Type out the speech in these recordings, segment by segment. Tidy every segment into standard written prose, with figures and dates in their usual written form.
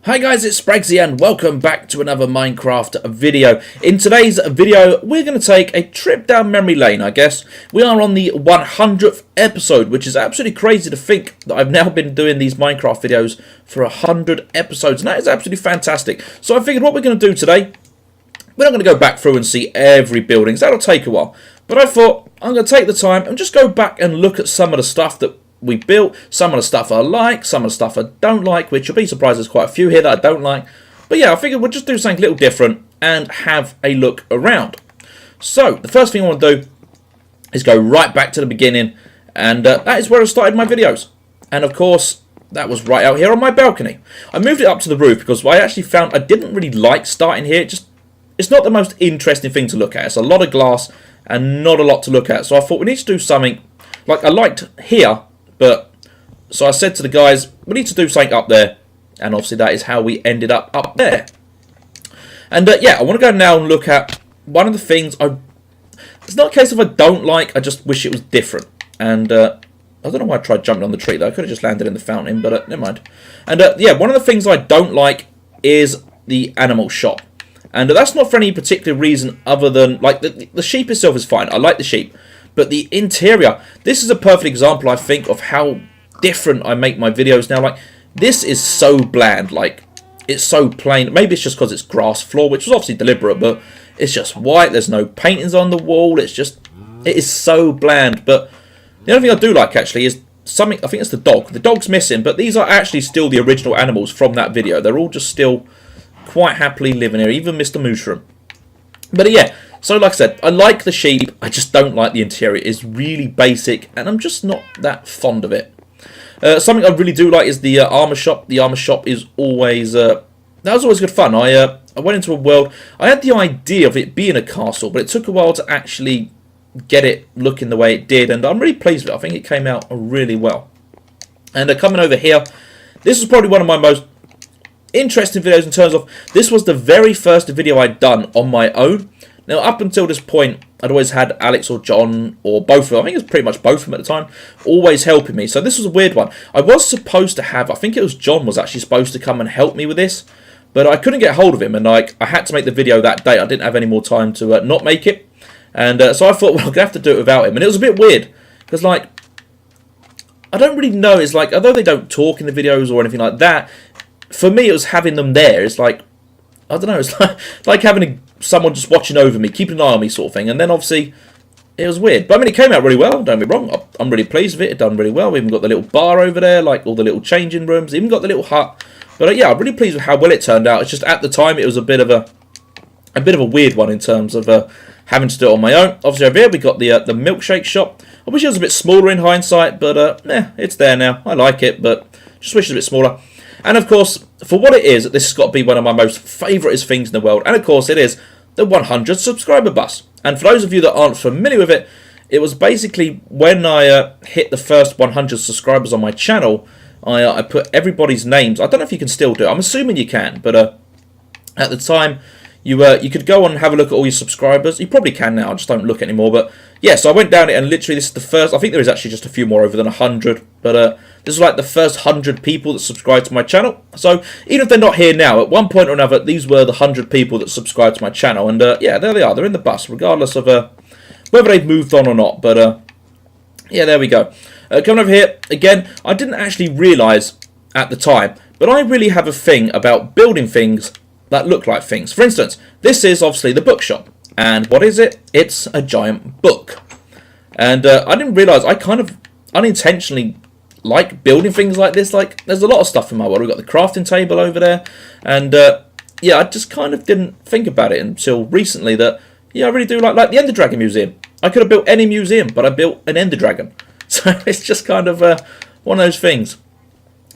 Hi guys, it's Spraggsy and welcome back to another Minecraft video. In today's video, we're going to take a trip down memory lane, I guess. We are on the 100th episode, which is absolutely crazy to think that I've now been doing these Minecraft videos for 100 episodes, and that is absolutely fantastic. So I figured what we're going to do today, we're not going to go back through and see every building, so that'll take a while. But I thought I'm going to take the time and just go back and look at some of the stuff that we built, some of the stuff I like, some of the stuff I don't like, which you'll be surprised there's quite a few here that I don't like. But yeah, I figured we'll just do something a little different and have a look around. So, the first thing I want to do is go right back to the beginning, and that is where I started my videos. And of course, that was right out here on my balcony. I moved it up to the roof because I actually found I didn't really like starting here. It's not the most interesting thing to look at. It's a lot of glass and not a lot to look at. So I thought we need to do something, like I liked here, but so I said to the guys, we need to do something up there, and obviously that is how we ended up there. And yeah, I want to go now and look at one of the things it's not a case of I don't like, I just wish it was different. And I don't know why I tried jumping on the tree though. I could have just landed in the fountain, but never mind. And yeah, one of the things I don't like is the animal shop. And that's not for any particular reason other than, like, the sheep itself is fine. I like the sheep. But the interior, this is a perfect example, I think, of how different I make my videos now. Like, this is so bland. Like, it's so plain. Maybe it's just because it's grass floor, which was obviously deliberate, but it's just white. There's no paintings on the wall. It is so bland. But the only thing I do like, actually, is something, I think it's the dog. The dog's missing, but these are actually still the original animals from that video. They're all just still quite happily living here, even Mr. Mushroom. But yeah. So like I said, I like the sheep, I just don't like the interior. It's really basic, and I'm just not that fond of it. Something I really do like is the armor shop. The armor shop is always, that was always good fun. I went into a world, I had the idea of it being a castle, but it took a while to actually get it looking the way it did, and I'm really pleased with it. I think it came out really well. And coming over here, this is probably one of my most interesting videos in terms of, this was the very first video I'd done on my own. Now, up until this point, I'd always had Alex or John, or both of them, I think it was pretty much both of them at the time, always helping me. So this was a weird one. I was supposed to have, I think it was John was actually supposed to come and help me with this, but I couldn't get hold of him, and I had to make the video that day. I didn't have any more time to not make it. And so I thought, well, I'm going to have to do it without him. And it was a bit weird, because, like, I don't really know. It's like, although they don't talk in the videos or anything like that, for me, it was having them there. It's like, I don't know, it's like having someone just watching over me, keeping an eye on me sort of thing. And then obviously, it was weird. But I mean, it came out really well, don't be wrong. I'm really pleased with it. It done really well. We even got the little bar over there, like all the little changing rooms. Even got the little hut. But yeah, I'm really pleased with how well it turned out. It's just at the time, it was a bit of a weird one in terms of having to do it on my own. Obviously over here, we got the milkshake shop. I wish it was a bit smaller in hindsight, but it's there now. I like it, but just wish it was a bit smaller. And of course, for what it is, this has got to be one of my most favourite things in the world. And of course, it is the 100 subscriber bus. And for those of you that aren't familiar with it, it was basically when I hit the first 100 subscribers on my channel, I put everybody's names. I don't know if you can still do it. I'm assuming you can. But at the time, you could go on and have a look at all your subscribers. You probably can now. I just don't look anymore. But yeah, so I went down it, and literally this is the first. I think there is actually just a few more over than 100. But this is like the first 100 people that subscribed to my channel. So even if they're not here now, at one point or another, these were the 100 people that subscribed to my channel. And yeah, there they are. They're in the bus, regardless of whether they've moved on or not. But yeah, there we go. Coming over here, again, I didn't actually realise at the time, but I really have a thing about building things that look like things. For instance, this is obviously the bookshop. And what is it? It's a giant book. And I didn't realise, I kind of unintentionally like building things like this. Like, there's a lot of stuff in my world. We've got the crafting table over there. And yeah, I just kind of didn't think about it until recently that, yeah, I really do like the Ender Dragon Museum. I could have built any museum, but I built an Ender Dragon. So it's just kind of one of those things.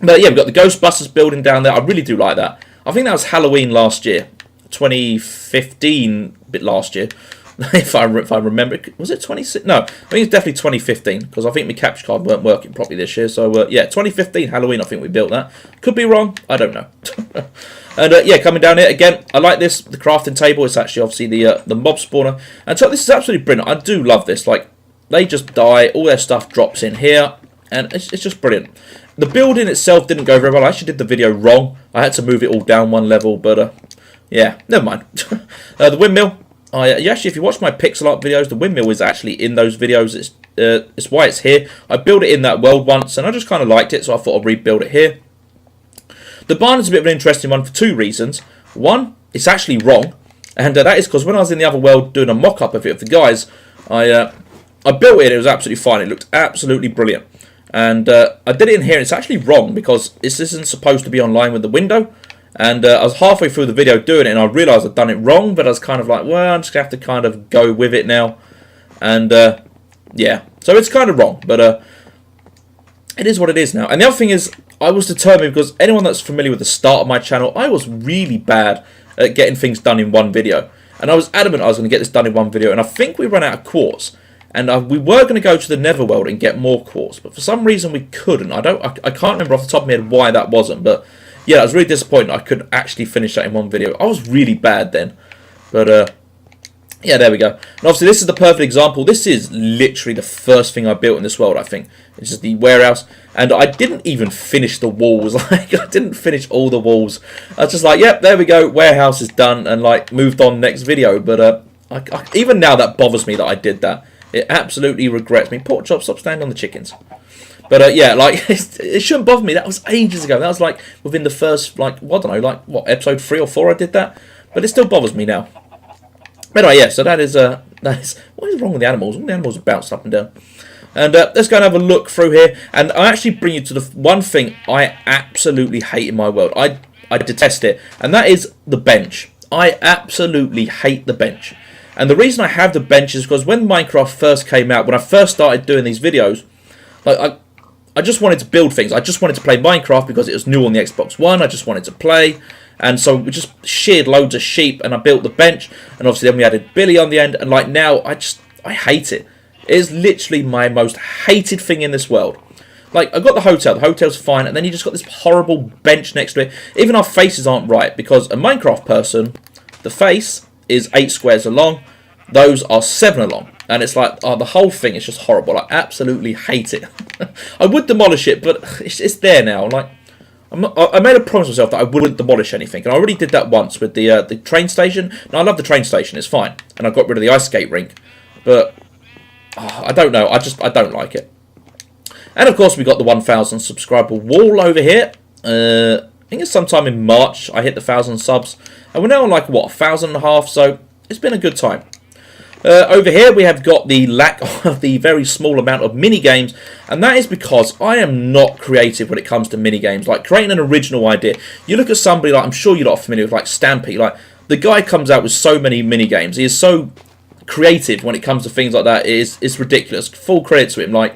But yeah, we've got the Ghostbusters building down there. I really do like that. I think that was Halloween last year, 2015, bit last year, if I remember. Was it 26? No, I think it's definitely 2015, because I think my capture card weren't working properly this year. So yeah, 2015 Halloween, I think we built that. Could be wrong, I don't know. And yeah, coming down here again, I like this, the crafting table. It's actually obviously the mob spawner. And so this is absolutely brilliant. I do love this. Like, they just die, all their stuff drops in here, and it's just brilliant. the building itself didn't go very well. I actually did the video wrong. I had to move it all down one level, but yeah, never mind. The windmill. Actually, if you watch my pixel art videos, the windmill is actually in those videos. It's why it's here. I built it in that world once, and I just kind of liked it, so I thought I'd rebuild it here. The barn is a bit of an interesting one for two reasons. One, it's actually wrong, and that is because when I was in the other world doing a mock-up of it for the guys, I built it, it was absolutely fine. It looked absolutely brilliant. And I did it in here, and it's actually wrong because this isn't supposed to be online with the window. And I was halfway through the video doing it, and I realised I'd done it wrong, but I was kind of like, well, I'm just going to have to kind of go with it now. And yeah, so it's kind of wrong, but it is what it is now. And the other thing is, I was determined, because anyone that's familiar with the start of my channel, I was really bad at getting things done in one video. And I was adamant I was going to get this done in one video, and I think we ran out of quartz. And we were going to go to the Netherworld and get more quartz, but for some reason we couldn't. I can't remember off the top of my head why that wasn't, but yeah, I was really disappointed I couldn't actually finish that in one video. I was really bad then, but yeah, there we go. And obviously this is the perfect example. This is literally the first thing I built in this world, I think. It's just the warehouse, and I didn't even finish the walls. Like, I didn't finish all the walls. I was just like, yep, there we go, warehouse is done, and like moved on next video. But even now that bothers me that I did that. It absolutely regrets me. Pork chop, stop standing on the chickens. But yeah, like it shouldn't bother me. That was ages ago. That was like within the first, like, well, I don't know, like what, episode 3 or 4 I did that. But it still bothers me now. But anyway, yeah. So that is what is wrong with the animals? All the animals are bouncing up and down. And let's go and have a look through here. And I actually bring you to the one thing I absolutely hate in my world. I detest it, and that is the bench. I absolutely hate the bench. And the reason I have the bench is because when Minecraft first came out, when I first started doing these videos, like I just wanted to build things. I just wanted to play Minecraft because it was new on the Xbox One. I just wanted to play. And so we just sheared loads of sheep, and I built the bench. And obviously then we added Billy on the end. And like now, I hate it. It is literally my most hated thing in this world. Like, I got the hotel. The hotel's fine. And then you just got this horrible bench next to it. Even our faces aren't right, because a Minecraft person, the face is 8 squares along. Those are 7 along. And it's like, oh, the whole thing is just horrible. I absolutely hate it. I would demolish it, but it's there now. Like, I made a promise to myself that I wouldn't demolish anything. And I already did that once with the train station. Now, I love the train station. It's fine. And I got rid of the ice skate rink. But I don't know. I don't like it. And, of course, we got the 1,000 subscriber wall over here. I think it's sometime in March I hit the 1,000 subs. And we're now on, like, what, 1,500, so it's been a good time. Over here we have got the lack of the very small amount of mini games, and that is because I am not creative when it comes to mini games. Like creating an original idea. You look at somebody like, I'm sure you're not familiar with, like Stampy. Like, the guy comes out with so many mini games. He is so creative when it comes to things like that. It's ridiculous. Full credit to him. Like,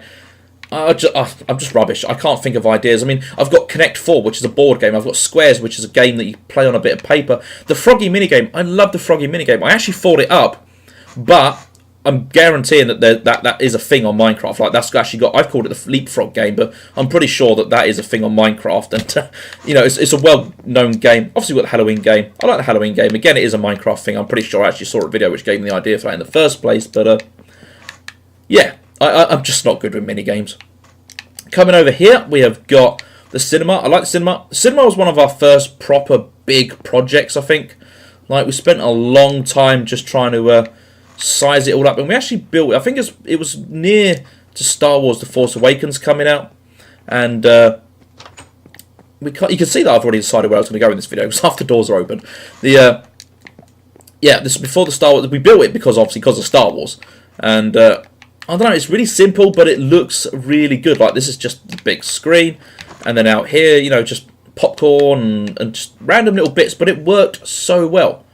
I'm just rubbish. I can't think of ideas. I mean, I've got Connect 4, which is a board game. I've got Squares, which is a game that you play on a bit of paper. The Froggy minigame, I love the Froggy minigame. I actually thought it up, but I'm guaranteeing that that is a thing on Minecraft. Like, that's actually got, I've called it the Leapfrog game, but I'm pretty sure that is a thing on Minecraft. And, you know, it's a well-known game. Obviously, we've got the Halloween game. I like the Halloween game. Again, it is a Minecraft thing. I'm pretty sure I actually saw a video which gave me the idea for that in the first place. But, yeah. I'm just not good with mini-games. Coming over here, we have got the cinema. I like the cinema. The cinema was one of our first proper big projects, I think. Like, we spent a long time just trying to size it all up. And we actually built it. I think it was near to Star Wars The Force Awakens coming out. And you can see that I've already decided where I was going to go in this video, because half the doors are open. Yeah, this is before the Star Wars. We built it because of Star Wars. And I don't know, it's really simple, but it looks really good. Like, this is just the big screen, and then out here, you know, just popcorn and just random little bits, but it worked so well.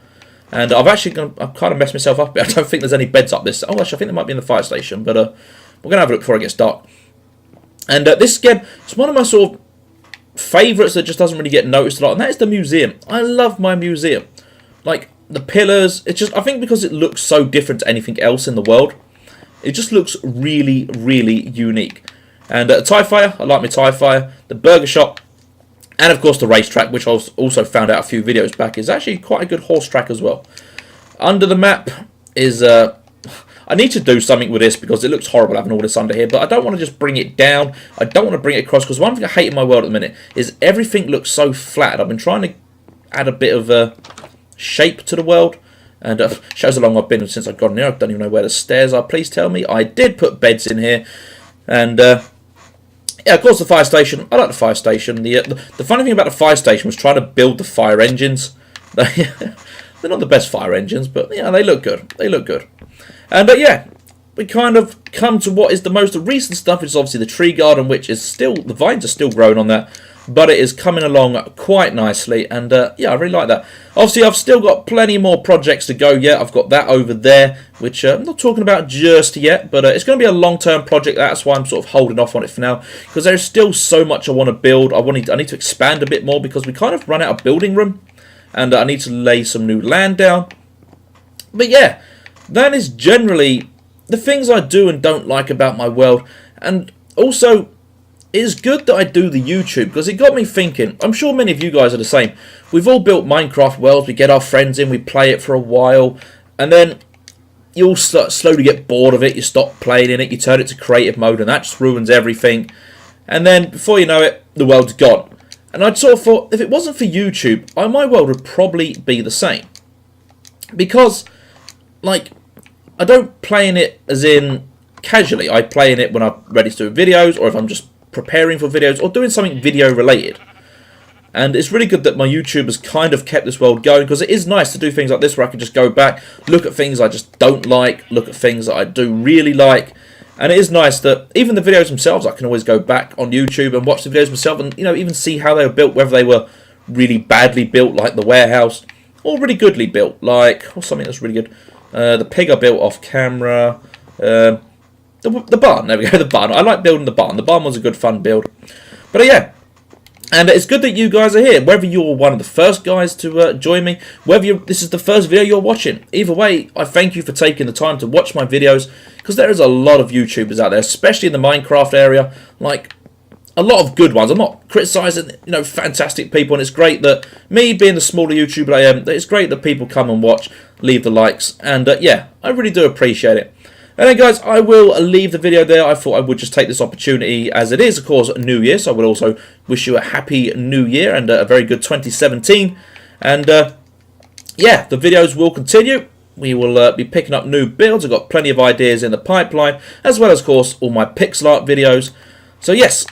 And I've kind of messed myself up. I don't think there's any beds up this. Oh, actually, I think there might be in the fire station, but we're going to have a look before it gets dark. And this, again, it's one of my sort of favourites that just doesn't really get noticed a lot, and that is the museum. I love my museum. Like, the pillars, it's just, I think because it looks so different to anything else in the world, it just looks really, really unique. And TIE Fighter, I like my TIE Fighter. The burger shop, and of course the racetrack, which I also found out a few videos back, is actually quite a good horse track as well. Under the map is, I I need to do something with this because it looks horrible having all this under here, but I don't want to just bring it down. I don't want to bring it across, because one thing I hate in my world at the minute is everything looks so flat. I've been trying to add a bit of shape to the world, and shows how long I've been since I've gotten here. I don't even know where the stairs are. Please tell me. I did put beds in here, and yeah, of course the fire station. I like the fire station. The funny thing about the fire station was trying to build the fire engines. They're not the best fire engines, but yeah, they look good. They look good. And yeah, we kind of come to what is the most recent stuff, which is obviously the tree garden, which is still, the vines are still growing on that, but it is coming along quite nicely, and yeah, I really like that. Obviously, I've still got plenty more projects to go yet. I've got that over there, which I'm not talking about just yet, but it's going to be a long-term project. That's why I'm sort of holding off on it for now, because there's still so much I want to build. I need to expand a bit more, because we kind of run out of building room, and I need to lay some new land down. But yeah, that is generally the things I do and don't like about my world. And also, it's good that I do the YouTube, because it got me thinking. I'm sure many of you guys are the same. We've all built Minecraft worlds, we get our friends in, we play it for a while, and then you all slowly get bored of it, you stop playing in it, you turn it to creative mode, and that just ruins everything. And then, before you know it, the world's gone. And I'd sort of thought, if it wasn't for YouTube, my world would probably be the same. Because, like, I don't play in it as in casually. I play in it when I'm ready to do videos, or if I'm just preparing for videos, or doing something video related. And it's really good that my YouTube has kind of kept this world going, because it is nice to do things like this where I can just go back, look at things I just don't like, look at things that I do really like. And it is nice that even the videos themselves, I can always go back on YouTube and watch the videos myself, and even see how they were built, whether they were really badly built like the warehouse, or really goodly built like something that's really good. The pig I built off camera. The barn, there we go, the barn. I like building the barn. The barn was a good fun build. But yeah, and it's good that you guys are here. Whether you're one of the first guys to join me, whether this is the first video you're watching, either way, I thank you for taking the time to watch my videos, because there is a lot of YouTubers out there, especially in the Minecraft area, like a lot of good ones. I'm not criticising, fantastic people, and it's great that me being the smaller YouTuber I am, it's great that people come and watch, leave the likes, and yeah, I really do appreciate it. And then guys, I will leave the video there. I thought I would just take this opportunity, as it is, of course, New Year, so I will also wish you a happy New Year and a very good 2017. And yeah, the videos will continue. We will be picking up new builds. I've got plenty of ideas in the pipeline, as well as, of course, all my pixel art videos. So yes,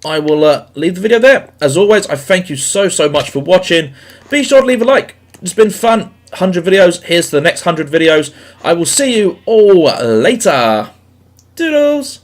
I will leave the video there. As always, I thank you so much for watching. Be sure to leave a like. It's been fun. 100 videos. Here's to the next 100 videos. I will see you all later. Doodles.